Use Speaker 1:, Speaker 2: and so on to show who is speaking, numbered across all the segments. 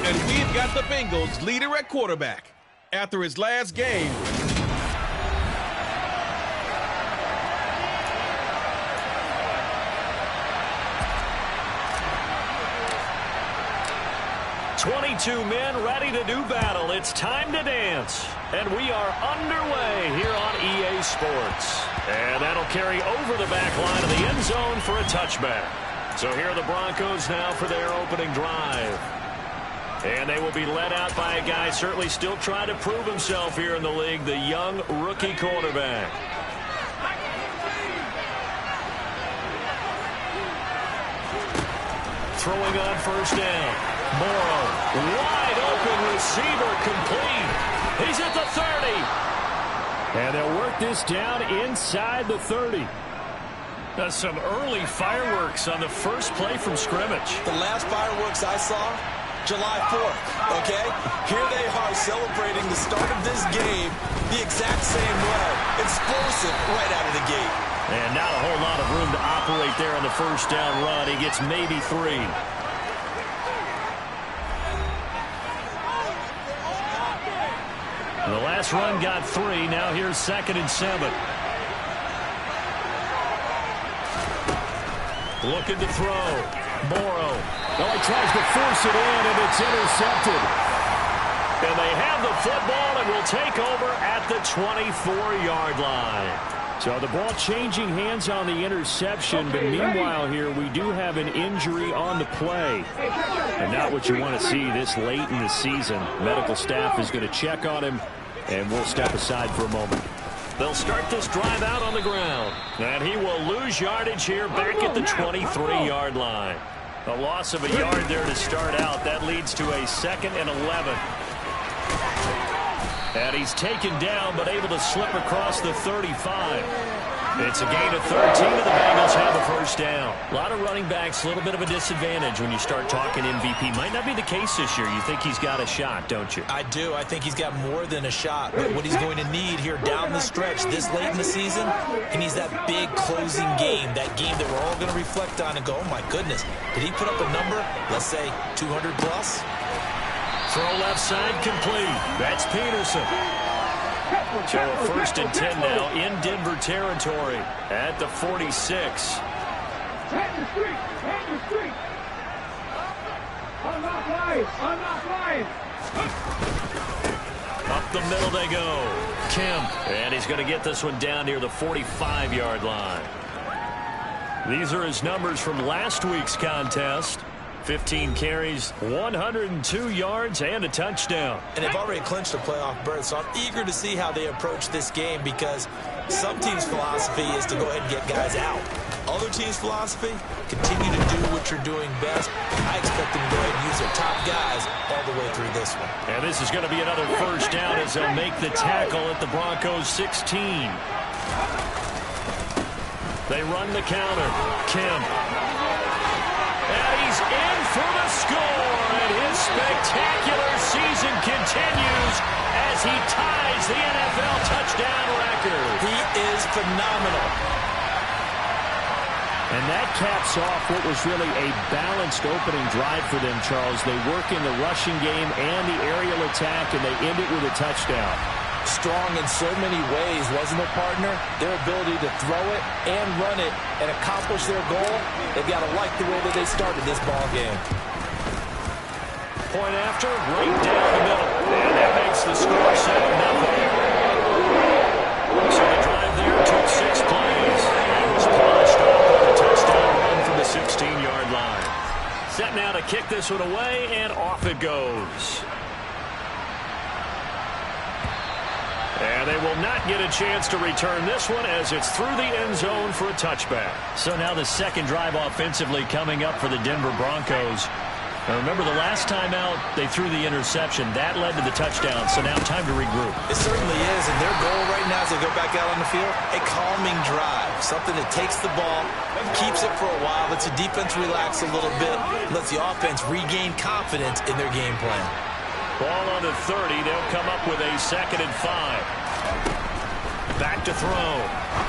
Speaker 1: And we've got the Bengals leader at quarterback. After his last game,
Speaker 2: 22 men ready to do battle. It's time to dance. And we are underway here on EA Sports. And that'll carry over the back line of the end zone for a touchback. So here are the Broncos now for their opening drive. And they will be led out by a guy certainly still trying to prove himself here in the league, the young rookie quarterback. Throwing on first down. Morrow, wide open receiver, complete. He's at the 30. And they'll work this down inside the 30. That's some early fireworks on the first play from scrimmage.
Speaker 3: The last fireworks I saw, July 4th, okay? Here they are celebrating the start of this game the exact same way. Explosive right out of the gate.
Speaker 2: And not a whole lot of room to operate there on the first down run. He gets maybe 3. The last run got 3. Now here's 2nd and 7. Looking to throw. Morrow. Oh, he tries to force it in, and it's intercepted. And they have the football and will take over at the 24-yard line. So the ball changing hands on the interception, but meanwhile here we do have an injury on the play. And not what you want to see this late in the season. Medical staff is going to check on him, and we'll step aside for a moment. They'll start this drive out on the ground. And he will lose yardage here back at the 23-yard line. A loss of a yard there to start out. That leads to a 2nd and 11. And he's taken down, but able to slip across the 35. It's a gain of 13, and the Bengals have the first down. A lot of running backs, a little bit of a disadvantage when you start talking MVP. Might not be the case this year. You think he's got a shot, don't you?
Speaker 3: I do. I think he's got more than a shot. But what he's going to need here down the stretch this late in the season, he needs that big closing game, that game that we're all going to reflect on and go, oh, my goodness, did he put up a number, let's say 200 plus?
Speaker 2: Throw left side complete. That's Peterson. So a 1st and 10 now in Denver territory at the 46. Up the middle they go. Kemp. And he's going to get this one down near the 45-yard line. These are his numbers from last week's contest. 15 carries, 102 yards, and a touchdown.
Speaker 3: And they've already clinched a playoff berth, so I'm eager to see how they approach this game because some teams' philosophy is to go ahead and get guys out. Other teams' philosophy, continue to do what you're doing best. I expect them to go ahead and use their top guys all the way through this one.
Speaker 2: And this is going to be another first down as they'll make the tackle at the Broncos' 16. They run the counter. Kemp. And he's in for the score, and his spectacular season continues as he ties the NFL touchdown record.
Speaker 3: He is phenomenal.
Speaker 4: And that caps off what was really a balanced opening drive for them, Charles. They work in the rushing game and the aerial attack, and they end it with a touchdown.
Speaker 3: Strong in so many ways, wasn't it, partner? Their ability to throw it and run it and accomplish their goal, they've got to like the way that they started this ball game.
Speaker 2: Point after, right down the middle. And that makes the score 7-0. So the drive there took 6 plays and was polished off with a touchdown run from the 16-yard line. Set now to kick this one away, and off it goes. And they will not get a chance to return this one as it's through the end zone for a touchback. So now the second drive offensively coming up for the Denver Broncos. Now remember, the last time out, they threw the interception. That led to the touchdown, so now time to regroup.
Speaker 3: It certainly is, and their goal right now as they go back out on the field, a calming drive. Something that takes the ball, keeps it for a while, lets the defense relax a little bit, lets the offense regain confidence in their game plan.
Speaker 2: Ball on the 30. They'll come up with a 2nd and 5. Back to throw.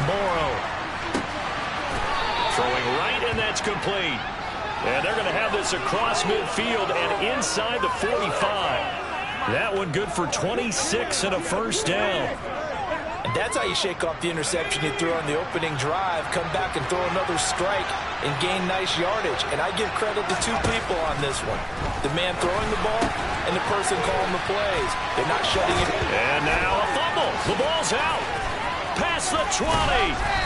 Speaker 2: Morrow. Throwing right, and that's complete. And they're going to have this across midfield and inside the 45. That one good for 26 and a first down.
Speaker 3: And that's how you shake off the interception you threw on the opening drive, come back and throw another strike and gain nice yardage. And I give credit to two people on this one. The man throwing the ball and the person calling the plays. They're not shutting it.
Speaker 2: And now a fumble. The ball's out. Past the 20.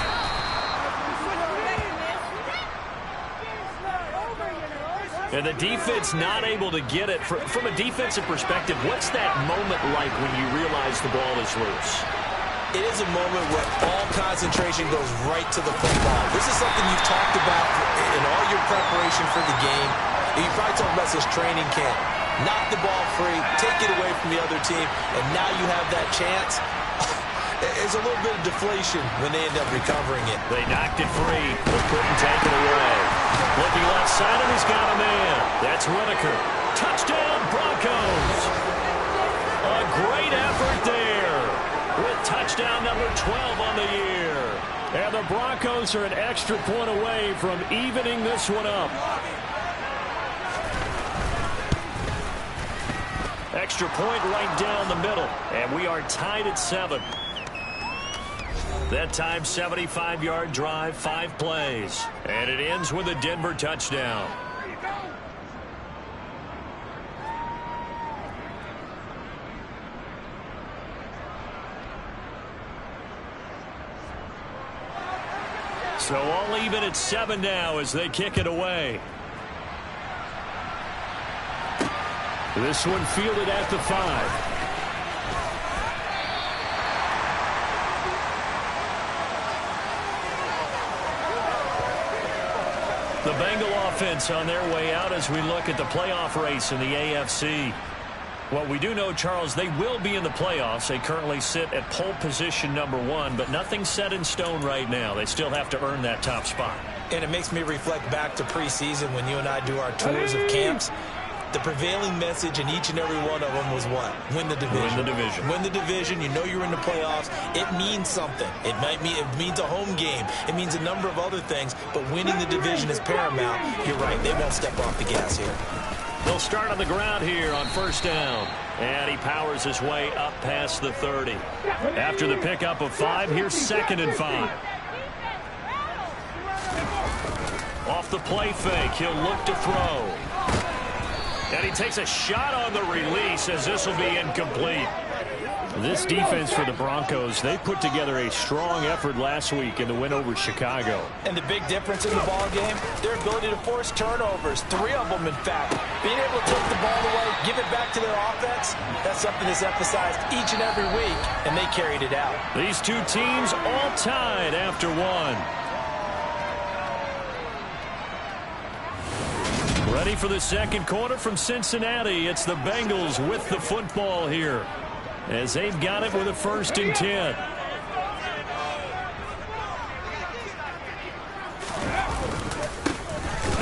Speaker 2: And the defense not able to get it. From a defensive perspective, what's that moment like when you realize the ball is loose?
Speaker 3: It is a moment where all concentration goes right to the football. This is something you've talked about in all your preparation for the game. You probably talked about this training camp. Knock the ball free, take it away from the other team, and now you have that chance. There's a little bit of deflation when they end up recovering it.
Speaker 2: They knocked it free, but couldn't take it away. Looking left side, and he's got a man. That's Whitaker. Touchdown, Broncos. A great effort there with touchdown number 12 on the year.
Speaker 4: And the Broncos are an extra point away from evening this one up.
Speaker 2: Extra point right down the middle, and we are tied at 7. That time, 75-yard drive, 5 plays. And it ends with a Denver touchdown. So all even at 7 now as they kick it away.
Speaker 4: This one fielded at the 5.
Speaker 2: The Bengal offense on their way out as we look at the playoff race in the AFC. What we do know, Charles, they will be in the playoffs. They currently sit at pole position number 1, but nothing's set in stone right now. They still have to earn that top spot.
Speaker 3: And it makes me reflect back to preseason when you and I do our tours of camps. The prevailing message in each and every one of them was what? Win the division.
Speaker 2: Win the division.
Speaker 3: Win the division. You know you're in the playoffs. It means something. It means a home game. It means a number of other things, but winning the division is paramount. You're right. They won't step off the gas here.
Speaker 2: They'll start on the ground here on first down. And he powers his way up past the 30. After the pickup of 5, here's 2nd and 5. Off the play fake, he'll look to throw. And he takes a shot on the release as this will be incomplete.
Speaker 4: This defense for the Broncos, they put together a strong effort last week in the win over Chicago.
Speaker 3: And the big difference in the ball game, their ability to force turnovers, 3 of them in fact. Being able to take the ball away, give it back to their offense, that's something that's emphasized each and every week, and they carried it out.
Speaker 2: These two teams all tied after 1. Ready for the second quarter from Cincinnati. It's the Bengals with the football here as they've got it with a 1st and 10.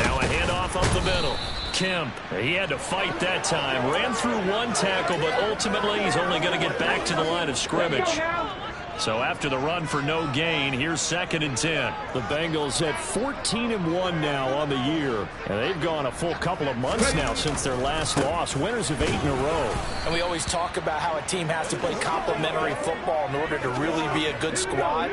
Speaker 2: Now a handoff up the middle. Kemp, he had to fight that time. Ran through 1 tackle, but ultimately he's only going to get back to the line of scrimmage. So after the run for no gain, here's 2nd and 10.
Speaker 4: The Bengals at 14-1 now on the year. And they've gone a full couple of months now since their last loss. Winners of 8 in a row.
Speaker 3: And we always talk about how a team has to play complementary football in order to really be a good squad.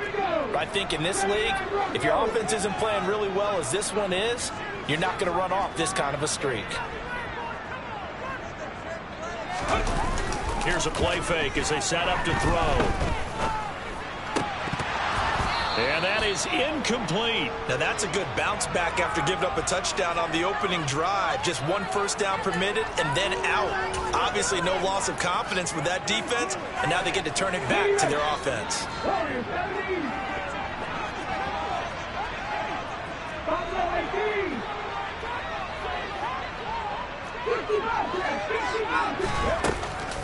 Speaker 3: But I think in this league, if your offense isn't playing really well as this one is, you're not going to run off this kind of a streak.
Speaker 2: Here's a play fake as they set up to throw. And that is incomplete.
Speaker 3: Now that's a good bounce back after giving up a touchdown on the opening drive. Just 1 first down permitted and then out. Obviously no loss of confidence with that defense, and now they get to turn it back to their offense.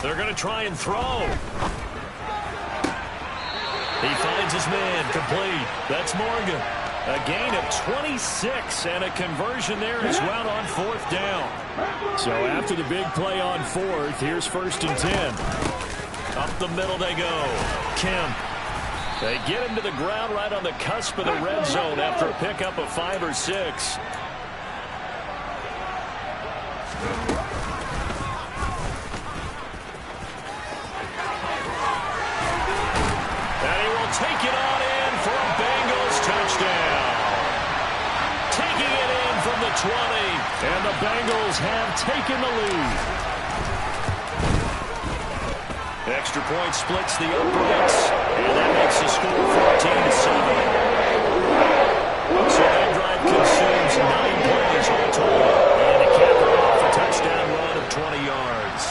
Speaker 2: They're going to try and throw. He finds his man, complete. That's Morgan. A gain of 26 and a conversion there as well on 4th down.
Speaker 4: So after the big play on 4th, here's 1st and 10.
Speaker 2: Up the middle they go. Kemp. They get him to the ground right on the cusp of the red zone after a pickup of 5 or 6. take it on in for a Bengals touchdown. Taking it in from the 20. And the Bengals have taken the lead. Extra point splits the uprights, and that makes the score 14-7. So that drive consumes 9 plays all total, and to cap it off, a touchdown run of 20 yards.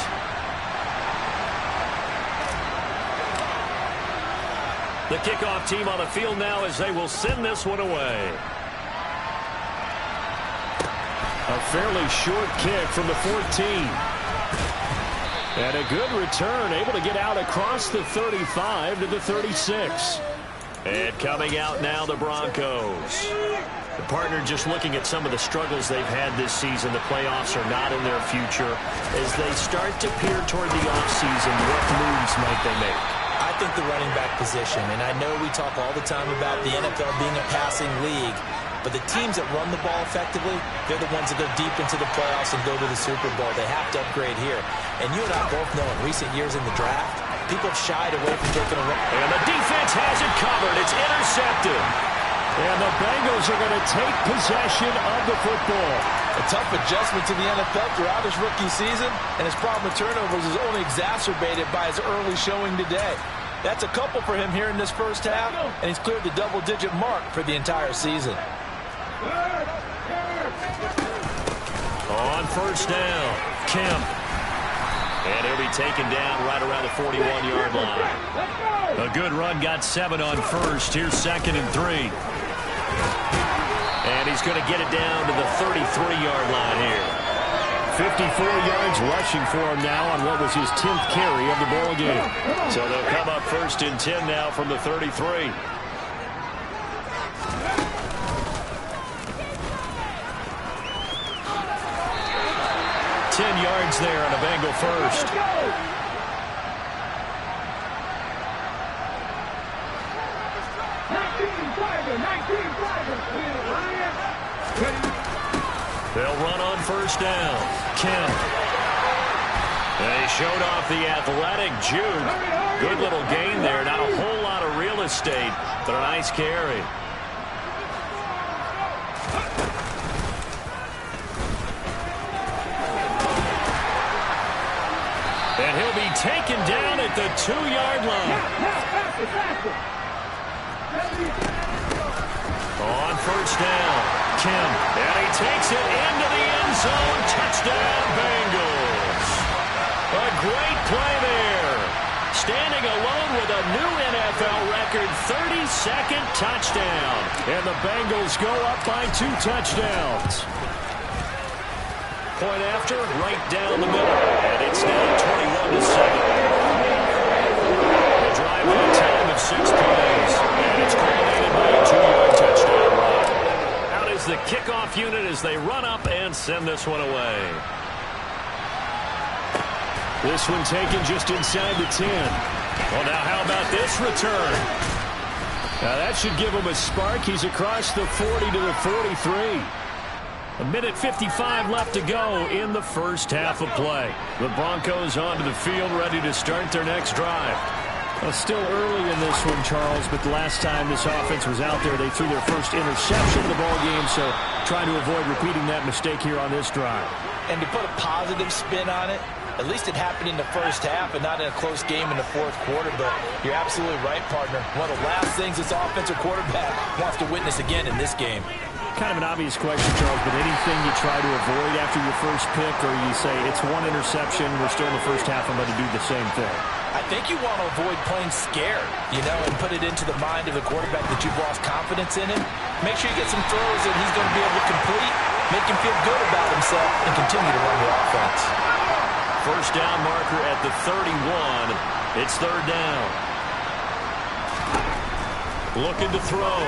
Speaker 2: The kickoff team on the field now as they will send this one away. A fairly short kick from the 14. And a good return, able to get out across the 35 to the 36. And coming out now, the Broncos. The partner just looking at some of the struggles they've had this season. The playoffs are not in their future. As they start to peer toward the offseason, what moves might they make?
Speaker 3: I think the running back position, and I know we talk all the time about the NFL being a passing league, but the teams that run the ball effectively, they're the ones that go deep into the playoffs and go to the Super Bowl. They have to upgrade here. And you and I both know in recent years in the draft, people have shied away from taking a run.
Speaker 2: And the defense has it covered. It's intercepted.
Speaker 4: And the Bengals are going to take possession of the football.
Speaker 5: A tough adjustment to the NFL throughout his rookie season, and his problem with turnovers is only exacerbated by his early showing today. That's a couple for him here in this first half, and he's cleared the double-digit mark for the entire season.
Speaker 2: On first down, Kemp. And he'll be taken down right around the 41-yard line. A good run, got 7 on first. Here's 2nd and 3. And he's going to get it down to the 33-yard line here.
Speaker 4: 54 yards rushing for him now on what was his 10th carry of the ball game.
Speaker 2: So they'll come up 1st and 10 now from the 33. Yards there on a Bengal first. They'll run on first down. Kemp. They showed off the athletic juke. Good little gain there. Not a whole lot of real estate, but a nice carry. And he'll be taken down at the 2-yard line. On first down, Kemp. And he takes it into the end zone. Touchdown, Bengals. A great play there. Standing alone with a new NFL record, 32nd touchdown.
Speaker 4: And the Bengals go up by 2 touchdowns.
Speaker 2: Point after, right down the middle. And it's now 21-7. The drive at a time of 6 plays. And it's culminated by a 2-yard touchdown run. Out is the kickoff unit as they run up and send this one away.
Speaker 4: This one taken just inside the 10.
Speaker 2: Well, now how about this return?
Speaker 4: Now that should give him a spark. He's across the 40 to the 43.
Speaker 2: A minute 55 left to go in the first half of play. The Broncos onto the field, ready to start their next drive.
Speaker 4: Well, still early in this one, Charles, but the last time this offense was out there, they threw their first interception of the ball game, so trying to avoid repeating that mistake here on this drive.
Speaker 3: And to put a positive spin on it, at least it happened in the first half and not in a close game in the fourth quarter, but you're absolutely right, partner. One of the last things this offensive quarterback wants to witness again in this game.
Speaker 4: Kind of an obvious question, Charles, but anything you try to avoid after your first pick, or you say it's one interception, we're still in the first half, I'm going to do the same thing?
Speaker 3: I think you want to avoid playing scared, and put it into the mind of the quarterback that you've lost confidence in him. Make sure you get some throws that he's going to be able to complete, make him feel good about himself, and continue to run the offense.
Speaker 2: First down marker at the 31. It's 3rd down. Looking to throw.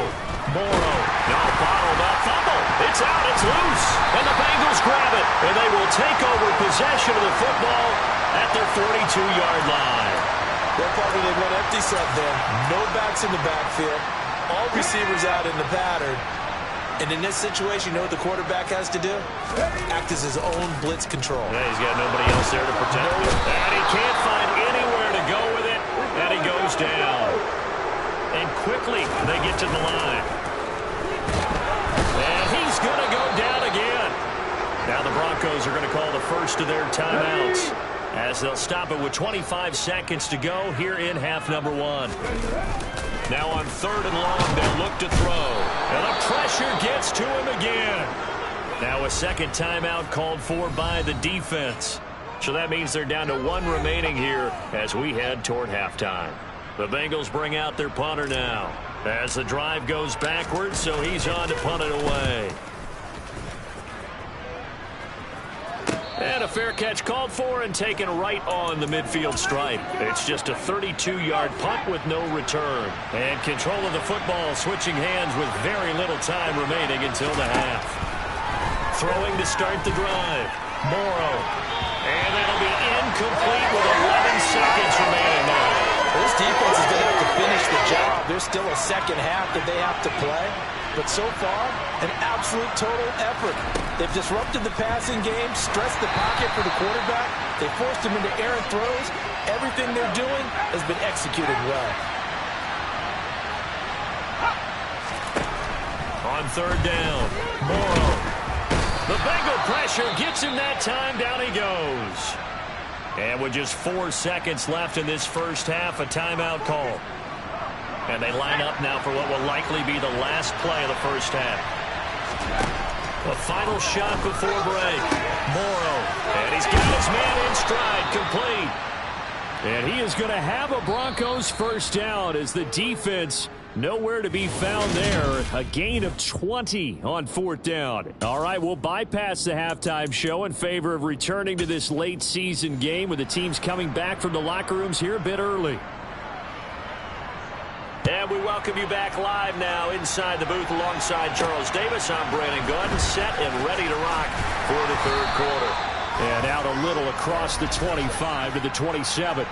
Speaker 2: Morrow. Now bottled up. Fumble. It's out. It's loose. And the Bengals grab it. And they will take over possession of the football at their 42-yard line.
Speaker 3: Their partner, they went empty set there. No backs in the backfield. All receivers out in the pattern. And in this situation, you know what the quarterback has to do? Act as his own blitz control.
Speaker 2: Yeah, he's got nobody else there to protect him. And he can't find anywhere to go with it. And he goes down. And timeouts, as they'll stop it with 25 seconds to go here in half number one. Now on 3rd and long, they'll look to throw. And the pressure gets to him again. Now a second timeout called for by the defense. So that means they're down to 1 remaining here as we head toward halftime. The Bengals bring out their punter now as the drive goes backwards, so he's on to punt it away. And a fair catch called for and taken right on the midfield stripe. It's just a 32-yard punt with no return. And control of the football switching hands with very little time remaining until the half. Throwing to start the drive. Morrow. And it'll be incomplete with 11 seconds remaining now.
Speaker 5: This defense is going to have to finish the job. There's still a second half that they have to play. But so far, an absolute total effort. They've disrupted the passing game, stressed the pocket for the quarterback. They forced him into errant throws. Everything they're doing has been executed well.
Speaker 2: On 3rd down, Morrow. The Bengal pressure gets him that time. Down he goes. And with just 4 seconds left in this first half, a timeout call. And they line up now for what will likely be the last play of the first half. A final shot before break. Morrow. And he's got his man in stride, complete. And he is going to have a Broncos first down as the defense nowhere to be found there. A gain of 20 on 4th down. All right, we'll bypass the halftime show in favor of returning to this late season game with the teams coming back from the locker rooms here a bit early. And we welcome you back live now inside the booth alongside Charles Davis. I'm Brandon Gunn, set and ready to rock for the 3rd quarter. And out a little across the 25 to the 27.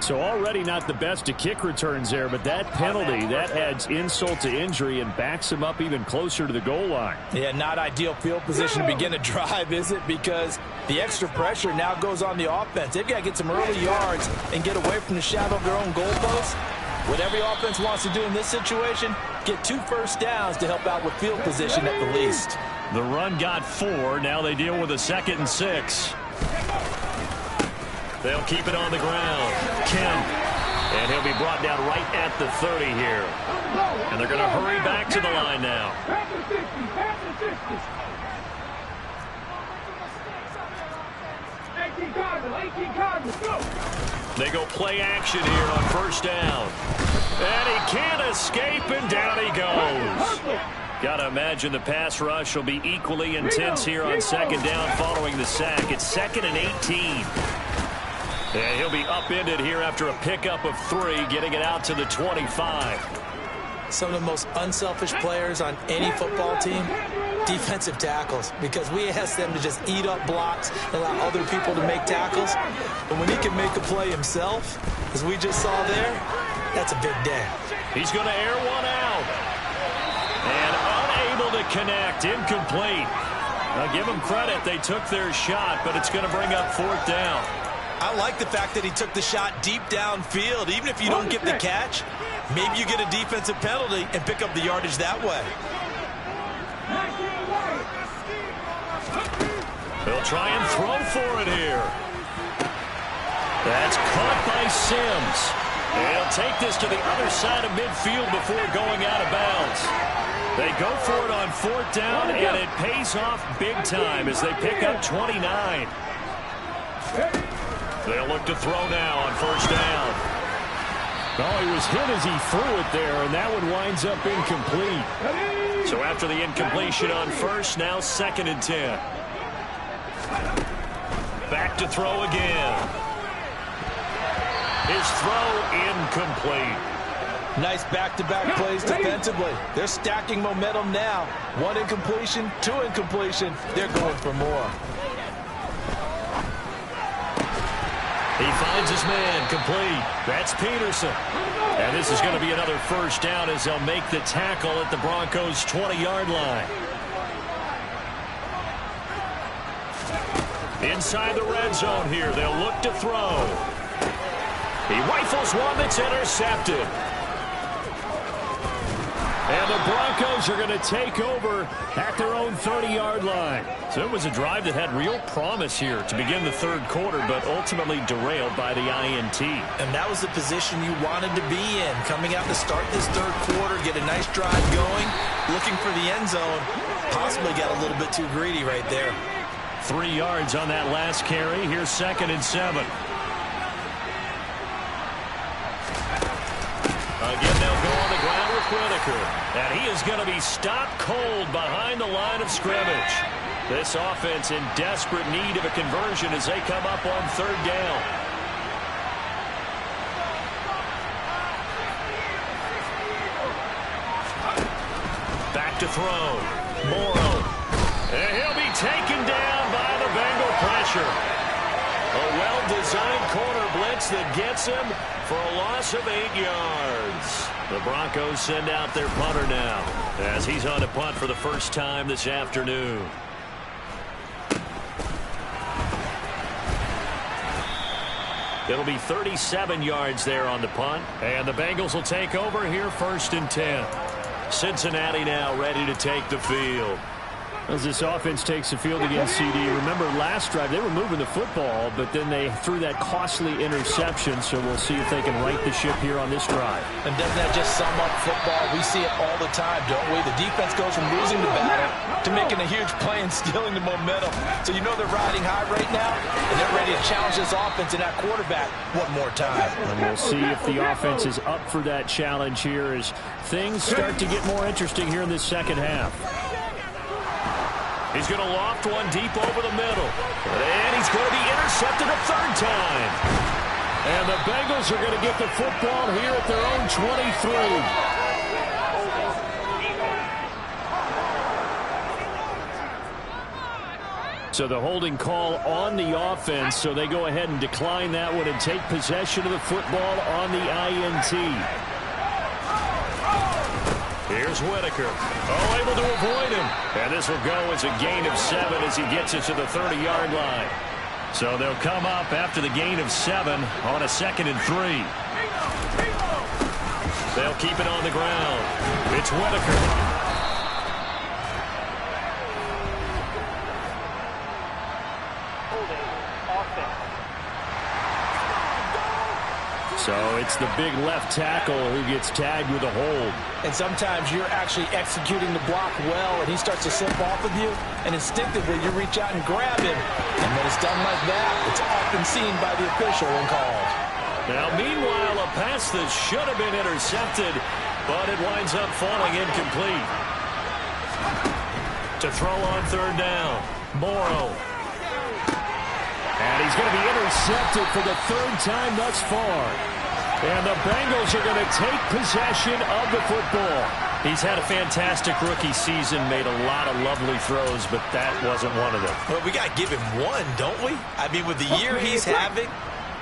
Speaker 2: So already not the best to kick returns there, but that penalty, that adds insult to injury and backs him up even closer to the goal line.
Speaker 5: Yeah, not ideal field position to begin a drive, is it? Because the extra pressure now goes on the offense. They've got to get some early yards and get away from the shadow of their own goalposts. What every offense wants to do in this situation, get 2 first downs to help out with field position at the least.
Speaker 2: The run got 4. Now they deal with a 2nd and 6. They'll keep it on the ground. Kemp. And he'll be brought down right at the 30 here. And they're going to hurry back to the line now. They go play action here on 1st down. And he can't escape, and down he goes. Got to imagine the pass rush will be equally intense here on 2nd down following the sack. It's 2nd and 18. And he'll be upended here after a pickup of 3, getting it out to the 25.
Speaker 5: Some of the most unselfish players on any football team, defensive tackles, because we ask them to just eat up blocks and allow other people to make tackles. But when he can make a play himself, as we just saw there, that's a big day.
Speaker 2: He's going to air one out. And unable to connect, incomplete. Now give them credit, they took their shot, but it's going to bring up 4th down.
Speaker 3: I like the fact that he took the shot deep downfield. Even if you don't get the catch, maybe you get a defensive penalty and pick up the yardage that way.
Speaker 2: They'll try and throw for it here. That's caught by Sims. And he'll take this to the other side of midfield before going out of bounds. They go for it on 4th down, and it pays off big time as they pick up 29. They'll look to throw now on 1st down.
Speaker 4: Oh, he was hit as he threw it there, and that one winds up incomplete.
Speaker 2: So after the incompletion on 1st, now 2nd and 10. Back to throw again. His throw incomplete.
Speaker 5: Nice back-to-back plays defensively. They're stacking momentum now. 1 incompletion, 2 incompletion. They're going for more.
Speaker 2: He finds his man, complete. That's Peterson. And this is going to be another 1st down as they'll make the tackle at the Broncos' 20-yard line. Inside the red zone here, they'll look to throw. He rifles one that's intercepted.
Speaker 4: And the Broncos are going to take over at their own 30-yard line. So it was a drive that had real promise here to begin the third quarter, but ultimately derailed by the INT.
Speaker 3: And that was the position you wanted to be in. Coming out to start this third quarter, get a nice drive going, looking for the end zone. Possibly got a little bit too greedy right there.
Speaker 4: 3 yards on that last carry. Here's 2nd and 7. Again, they'll go on the ground with Whitaker. And he is going to be stopped cold behind the line of scrimmage. This offense in desperate need of a conversion as they come up on 3rd down. Back to throw. Morrow. And he'll be taken down by the Bengal pressure. A well-designed corner blitz that gets him for a loss of 8 yards. The Broncos send out their punter now as he's on to punt for the first time this afternoon. It'll be 37 yards there on the punt. And the Bengals will take over here 1st and 10. Cincinnati now ready to take the field. As this offense takes the field against CD, remember last drive they were moving the football, but then they threw that costly interception, so we'll see if they can right the ship here on this drive.
Speaker 5: And doesn't that just sum up football? We see it all the time, don't we? The defense goes from losing the battle to making a huge play and stealing the momentum. So you know they're riding high right now, and they're ready to challenge this offense and that quarterback one more time.
Speaker 4: And we'll see if the offense is up for that challenge here as things start to get more interesting here in this second half. He's going to loft one deep over the middle. And he's going to be intercepted a 3rd time. And the Bengals are going to get the football here at their own 23. So the holding call on the offense, so they go ahead and decline that one and take possession of the football on the INT. Here's Whitaker. Oh, able to avoid him. And this will go as a gain of 7 as he gets it to the 30-yard line. So they'll come up after the gain of 7 on a 2nd and 3. They'll keep it on the ground. It's Whitaker. So it's the big left tackle who gets tagged with a hold.
Speaker 5: And sometimes you're actually executing the block well, and he starts to slip off of you, and instinctively you reach out and grab him. And when it's done like that, it's often seen by the official and called.
Speaker 4: Now, meanwhile, a pass that should have been intercepted, but it winds up falling incomplete. To throw on 3rd down, Morrow. And he's going to be intercepted for the 3rd time thus far. And the Bengals are going to take possession of the football. He's had a fantastic rookie season, made a lot of lovely throws, but that wasn't one of them.
Speaker 3: Well, we got to give him one, don't we? I mean, with the year he's having,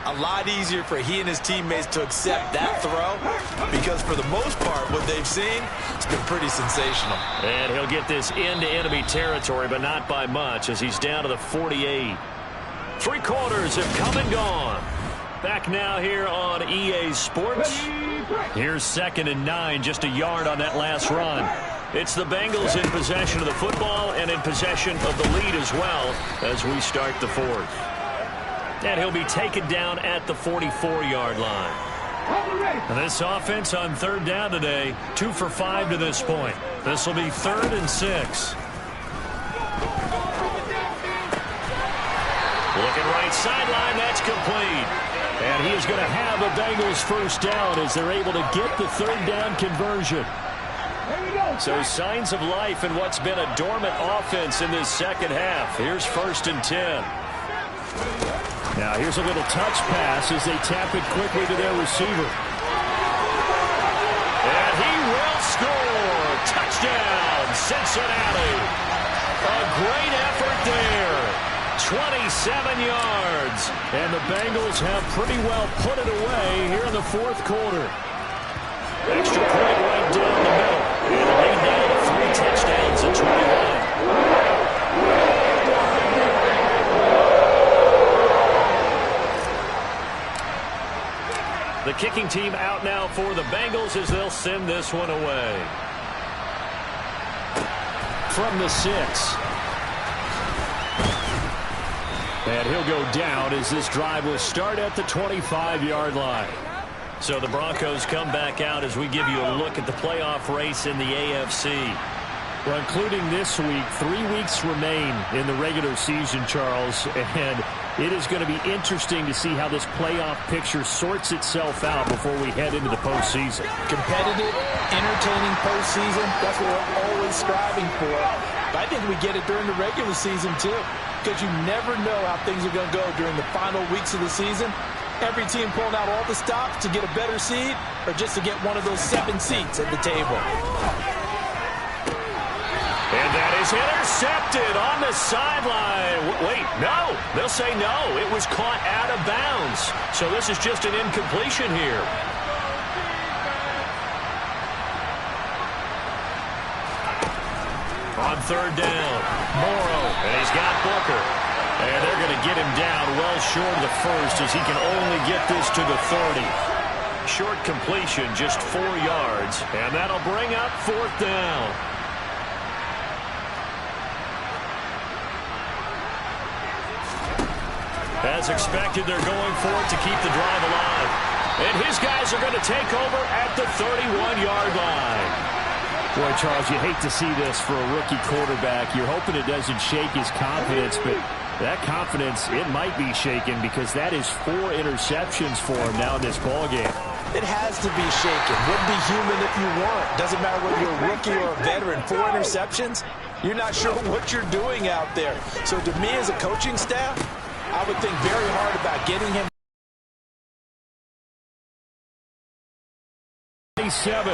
Speaker 3: a lot easier for he and his teammates to accept that throw because for the most part, what they've seen, it's been pretty sensational.
Speaker 4: And he'll get this into enemy territory, but not by much as he's down to the 48. 3 quarters have come and gone. Back now here on EA Sports. Here's 2nd and 9, just a yard on that last run. It's the Bengals in possession of the football and in possession of the lead as well as we start the 4th. And he'll be taken down at the 44-yard line. And this offense on 3rd down today, 2 for 5 to this point. This will be 3rd and 6. Looking right sideline, that's complete. And he is going to have a Bengals 1st down as they're able to get the 3rd down conversion. So signs of life in what's been a dormant offense in this second half. Here's 1st and 10. Now here's a little touch pass as they tap it quickly to their receiver. And he will score. Touchdown, Cincinnati. A great effort there. 27 yards. And the Bengals have pretty well put it away here in the 4th quarter. Extra point right down the middle. And lead down to 3 touchdowns at 21. The kicking team out now for the Bengals as they'll send this one away.
Speaker 2: from the 6. And he'll go down as this drive will start at the 25-yard line.
Speaker 4: So the Broncos come back out as we give you a look at the playoff race in the AFC.
Speaker 2: Well, including this week, 3 weeks remain in the regular season, Charles, and it is going to be interesting to see how this playoff picture sorts itself out before we head into the postseason.
Speaker 5: Competitive, entertaining postseason, that's what we're always striving for. But I think we get it during the regular season, too, because you never know how things are going to go during the final weeks of the season. Every team pulling out all the stops to get a better seed or just to get one of those 7 seats at the table.
Speaker 4: And that is intercepted on the sideline. Wait, no. They'll say no. It was caught out of bounds. So this is just an incompletion here. On 3rd down, Morrow, and he's got Booker. And they're going to get him down well short of the first as he can only get this to the 30. Short completion, just 4 yards, and that'll bring up 4th down. As expected, they're going for it to keep the drive alive. And his guys are going to take over at the 31-yard line.
Speaker 2: Boy, Charles, you hate to see this for a rookie quarterback. You're hoping it doesn't shake his confidence, but that confidence, it might be shaken because that is 4 interceptions for him now in this ballgame.
Speaker 5: It has to be shaken. Wouldn't be human if you weren't. Doesn't matter whether you're a rookie or a veteran. 4 interceptions, you're not sure what you're doing out there. So to me as a coaching staff, I would think very hard about getting him.
Speaker 2: 27.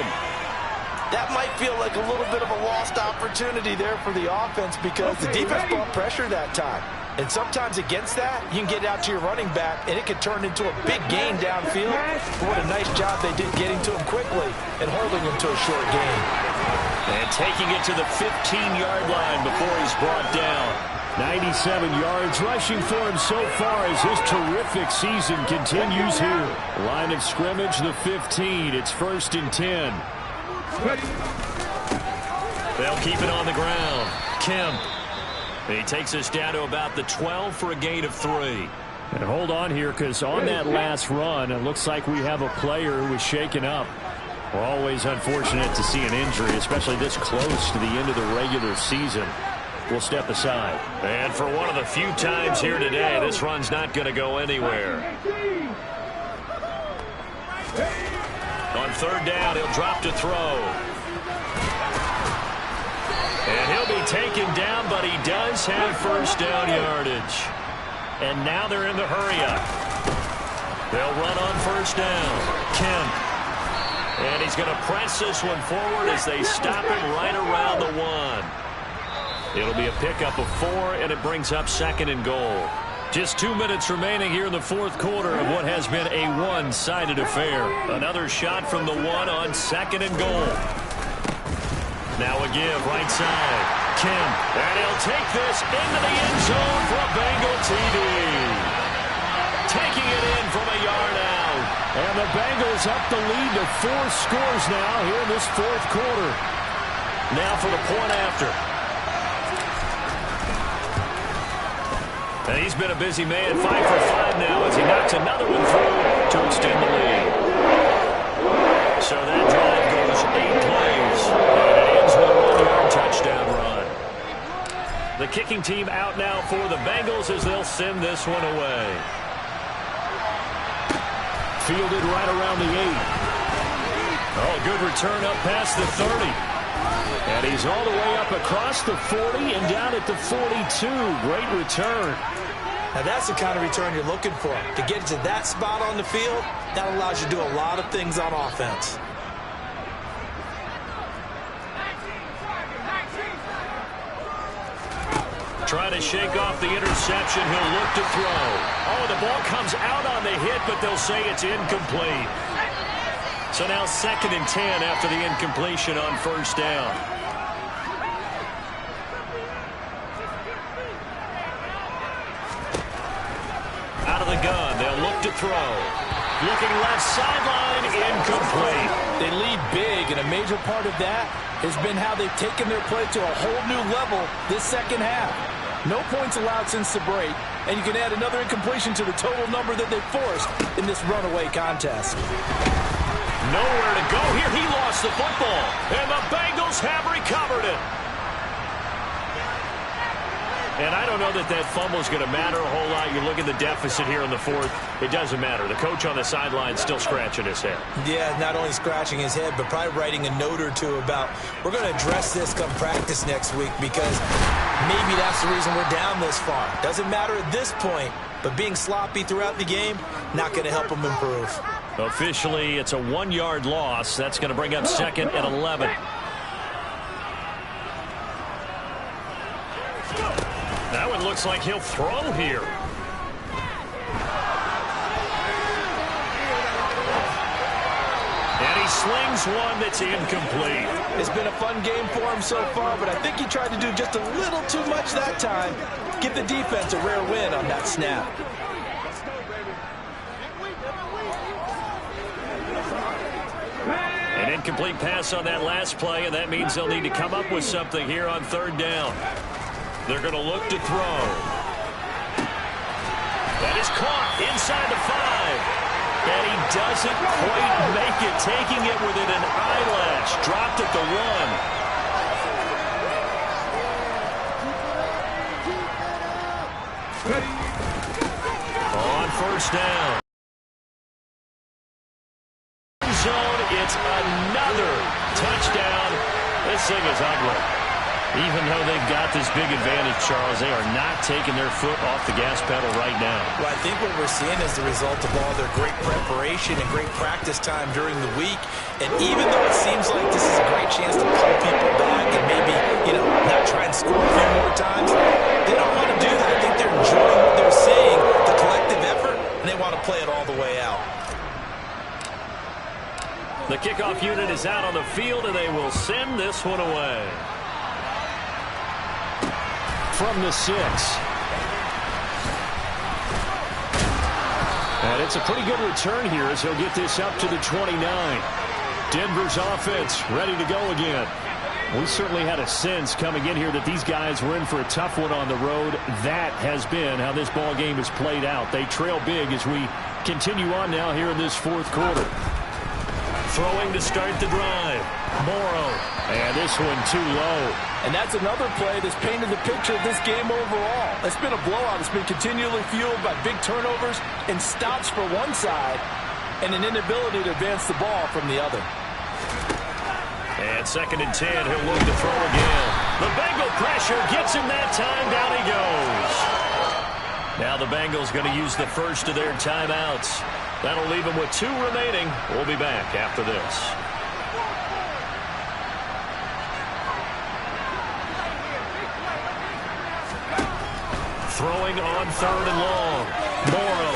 Speaker 5: That might feel like a little bit of a lost opportunity there for the offense because the defense brought pressure that time. And sometimes against that, you can get out to your running back, and it could turn into a big gain downfield. But what a nice job they did getting to him quickly and holding him to a short gain.
Speaker 4: And taking it to the 15-yard line before he's brought down.
Speaker 2: 97 yards rushing for him so far as his terrific season continues here. Line of scrimmage, the 15. It's 1st and 10.
Speaker 4: They'll keep it on the ground. Kemp. He takes us down to about the 12 for a gain of 3.
Speaker 2: And hold on here because on that last run, it looks like we have a player who was shaken up. We're always unfortunate to see an injury, especially this close to the end of the regular season. We'll step aside.
Speaker 4: And for one of the few times here today, this run's not going to go anywhere. On 3rd down, he'll drop to throw. And he'll be taken down, but he does have 1st down yardage. And now they're in the hurry-up. They'll run on 1st down. Kemp. And he's going to press this one forward as they stop him right around the 1. It'll be a pickup of 4, and it brings up 2nd and goal. Just 2 minutes remaining here in the 4th quarter of what has been a one-sided affair. Another shot from the 1 on 2nd and goal. Now a give right side. Kemp. And he'll take this into the end zone for a Bengal TD. Taking it in from a yard out.
Speaker 2: And the Bengals up the lead to 4 scores now here in this 4th quarter.
Speaker 4: Now for the point after. And he's been a busy man, 5 for 5 now as he knocks another one through to extend the lead. So that drive goes 8 plays, and it ends with a 1-yard touchdown run. The kicking team out now for the Bengals as they'll send this one away.
Speaker 2: Fielded right around the 8.
Speaker 4: Oh, good return up past the 30.
Speaker 2: And he's all the way up across the 40 and down at the 42. Great return.
Speaker 5: Now that's the kind of return you're looking for. To get to that spot on the field, that allows you to do a lot of things on offense.
Speaker 4: Trying to shake off the interception. He'll look to throw. Oh, the ball comes out on the hit, but they'll say it's incomplete. So now 2nd and 10 after the incompletion on 1st down. Out of the gun, they'll look to throw. Looking left sideline, incomplete.
Speaker 5: They lead big, and a major part of that has been how they've taken their play to a whole new level this second half. No points allowed since the break, and you can add another incompletion to the total number that they've forced in this runaway contest.
Speaker 4: Nowhere to go here. He lost the football, and the Bengals have recovered it. And I don't know that that fumble is going to matter a whole lot. You look at the deficit here in the fourth. It doesn't matter. The coach on the sideline still scratching his head.
Speaker 3: Yeah, not only scratching his head, but probably writing a note or two about, we're going to address this come practice next week because maybe that's the reason we're down this far. Doesn't matter at this point, but being sloppy throughout the game, not going to help him improve.
Speaker 4: Officially, it's a 1-yard loss. That's going to bring up second and 11. That one looks like he'll throw here. And he slings one that's incomplete.
Speaker 5: It's been a fun game for him so far, but I think he tried to do just a little too much that time. Give the defense a rare win on that snap.
Speaker 4: An incomplete pass on that last play, and that means they'll need to come up with something here on third down. They're going to look to throw. That is caught inside the 5. And he doesn't quite make it, taking it within an eyelash. Dropped at the 1. On first down. Zone, it's another touchdown. This thing is ugly. Even though they've got this big advantage, Charles, they are not taking their foot off the gas pedal right now.
Speaker 3: Well, I think what we're seeing is the result of all their great preparation and great practice time during the week. And even though it seems like this is a great chance to pull people back and maybe, not try and score a few more times, they don't want to do that. I think they're enjoying what they're seeing, the collective effort, and they want to play it all the way out.
Speaker 4: The kickoff unit is out on the field, and they will send this one away. From the 6. And it's a pretty good return here as he'll get this up to the 29. Denver's offense ready to go again. We certainly had a sense coming in here that these guys were in for a tough one on the road. That has been how this ball game has played out. They trail big as we continue on now here in this fourth quarter. Throwing to start the drive. Morrow. And this one too low.
Speaker 5: And that's another play that's painted the picture of this game overall. It's been a blowout. It's been continually fueled by big turnovers and stops for one side and an inability to advance the ball from the other.
Speaker 4: And second and 10, he'll look to throw again. The Bengal pressure gets him that time. Down he goes. Now the Bengals going to use the first of their timeouts. That'll leave them with 2 remaining. We'll be back after this. Throwing on third and long. Morrow.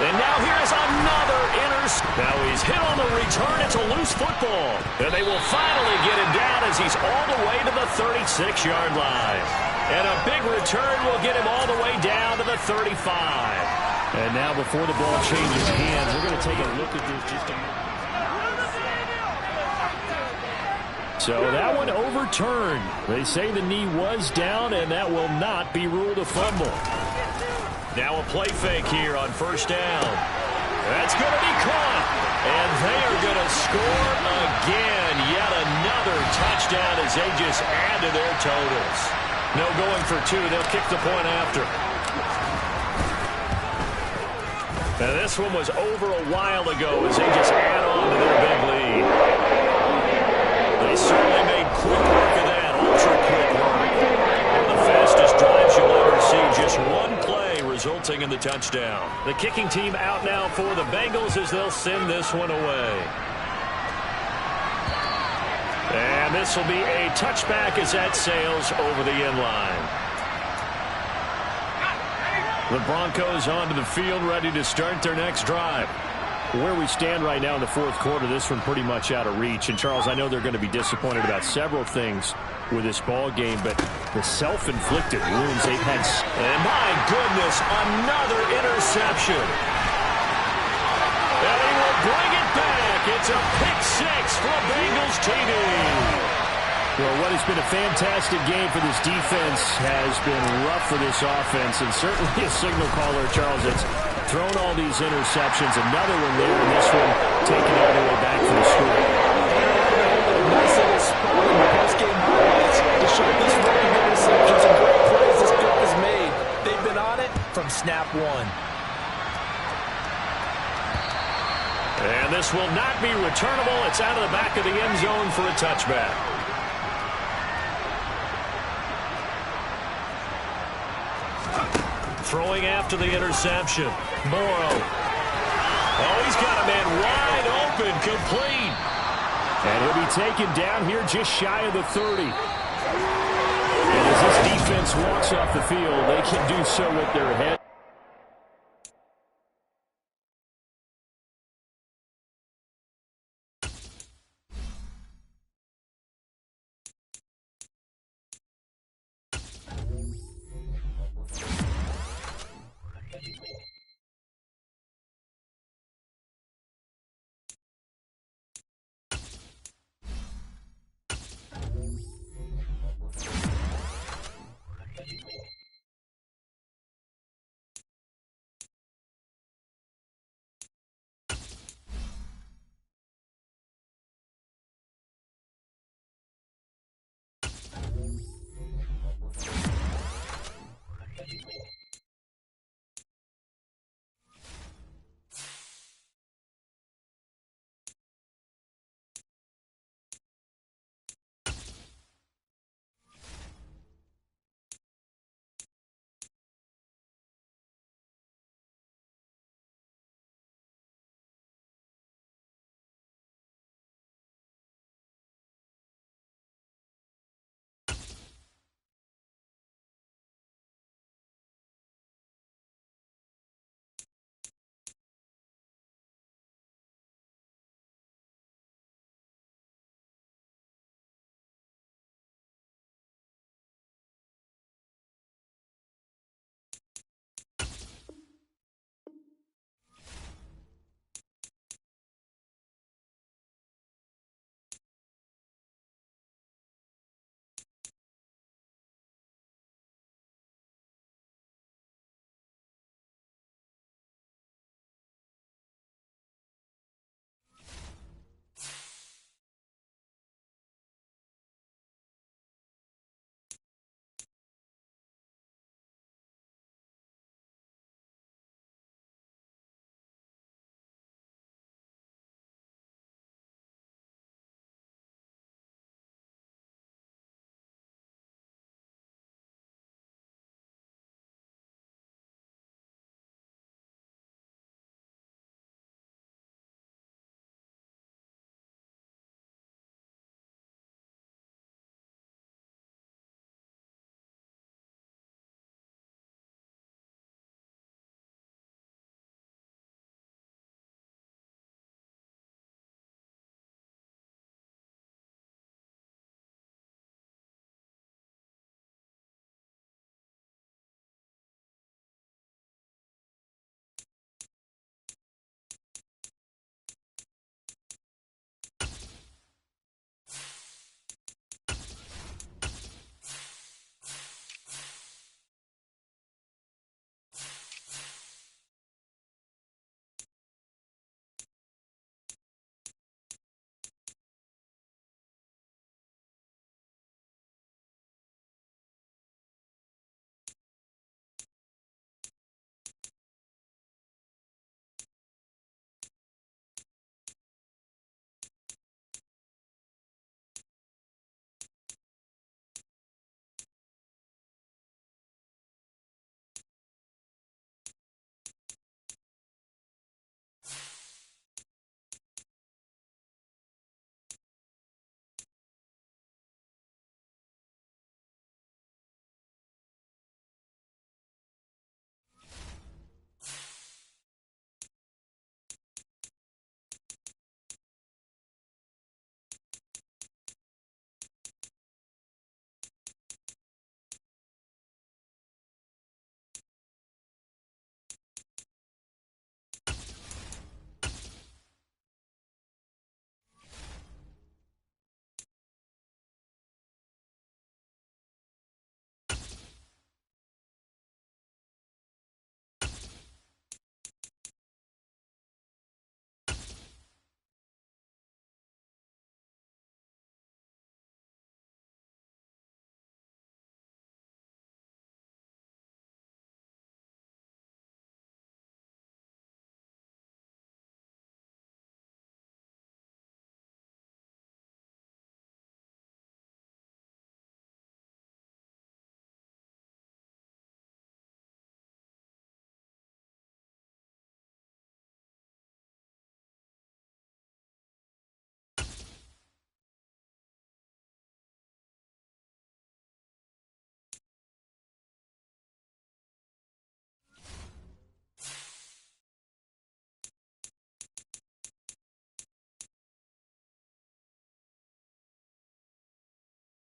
Speaker 4: And now here's another interception. Now he's hit on the return. It's a loose football. And they will finally get him down as he's all the way to the 36-yard line. And a big return will get him all the way down to the 35. And now before the ball changes hands, we're going to take a look at this just a minute. So that one overturned. They say the knee was down, and that will not be ruled a fumble. Now a play fake here on first down. That's going to be caught. And they are going to score again. Yet another touchdown as they just add to their totals. No going for 2. They'll kick the point after. Now this one was over a while ago as they just add on to their big lead. They certainly made quick work of that, ultra-quick work. One of the fastest drives you'll ever see, just one play resulting in the touchdown. The kicking team out now for the Bengals as they'll send this one away. And this will be a touchback as that sails over the end line. The Broncos onto the field, ready to start their next drive. Where we stand right now in the fourth quarter, this one pretty much out of reach. And, Charles, I know they're going to be disappointed about several things with this ball game, but the self-inflicted wounds they've had. And, my goodness, another interception. And he will bring it back. It's a pick 6 for Bengals TV.
Speaker 2: Well, what has been a fantastic game for this defense has been rough for this offense, and certainly a signal caller, Charles, that's thrown all these interceptions. Another one there, and this one taken all the way back for the score.
Speaker 5: Nice little spot in the post-game highlights to show this record of interceptions and great plays this group has made. They've been on it from snap one.
Speaker 4: And this will not be returnable. It's out of the back of the end zone for a touchback. Throwing after the interception. Morrow. Oh, he's got a man wide open, complete.
Speaker 2: And he'll be taken down here just shy of the 30. And as this defense walks off the field, they can do so with their head.